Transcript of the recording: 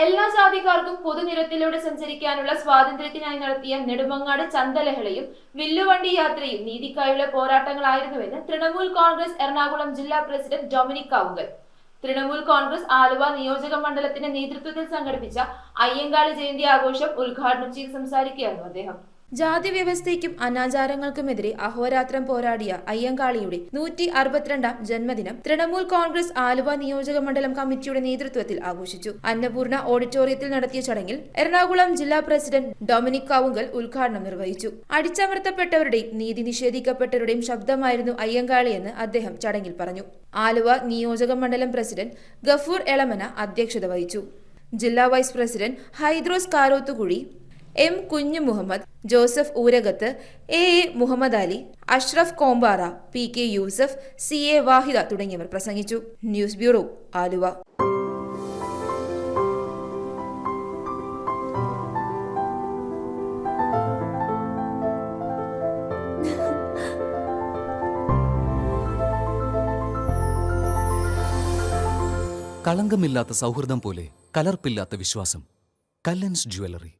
എല്ലാ ജാതിക്കാർക്കും പൊതുനിരത്തിലൂടെ സഞ്ചരിക്കാനുള്ള സ്വാതന്ത്ര്യത്തിനായി നടത്തിയ നെടുമങ്ങാട് ചന്തലഹളയും വില്ലുവണ്ടി യാത്രയും നീതിക്കായുള്ള പോരാട്ടങ്ങളായിരുന്നുവെന്ന് തൃണമൂൽ കോൺഗ്രസ് എറണാകുളം ജില്ലാ പ്രസിഡന്റ് ഡൊമിനിക് കാവുങ്കൽ. തൃണമൂൽ കോൺഗ്രസ് ആലുവ നിയോജക മണ്ഡലത്തിന്റെ നേതൃത്വത്തിൽ സംഘടിപ്പിച്ച അയ്യങ്കാളി ജയന്തി ആഘോഷം ഉദ്ഘാടനം ചെയ്ത് സംസാരിക്കുകയായിരുന്നു അദ്ദേഹം. ജാതി വ്യവസ്ഥയ്ക്കും അനാചാരങ്ങൾക്കുമെതിരെ അഹോരാത്രം പോരാടിയ അയ്യങ്കാളിയുടെ 162ാം ജന്മദിനം തൃണമൂൽ കോൺഗ്രസ് ആലുവ നിയോജക മണ്ഡലം കമ്മിറ്റിയുടെ നേതൃത്വത്തിൽ ആഘോഷിച്ചു. അന്നപൂർണ ഓഡിറ്റോറിയത്തിൽ നടത്തിയ ചടങ്ങിൽ എറണാകുളം ജില്ലാ പ്രസിഡന്റ് ഡൊമിനിക് കാവുങ്കൽ ഉദ്ഘാടനം നിർവഹിച്ചു. അടിച്ചമർത്തപ്പെട്ടവരുടെയും നീതി നിഷേധിക്കപ്പെട്ടവരുടെയും ശബ്ദമായിരുന്നു അയ്യങ്കാളിയെന്ന് അദ്ദേഹം ചടങ്ങിൽ പറഞ്ഞു. ആലുവ നിയോജക മണ്ഡലം പ്രസിഡന്റ് ഗഫൂർ എളമന അധ്യക്ഷത വഹിച്ചു. ജില്ലാ vice president Hydros Karothukuzhi, M Kunhu Muhammad, Joseph Oorakath, A Muhammad Ali, Ashraf Kompara, P K Yusuf, C A Vahida തുടങ്ങിയവർ പ്രസംഗിച്ചു. News bureau, Aluva. കളങ്കമില്ലാത്ത സൗഹൃദം പോലെ കലർപ്പില്ലാത്ത വിശ്വാസം. കല്ലൻസ് ജ്വല്ലറി.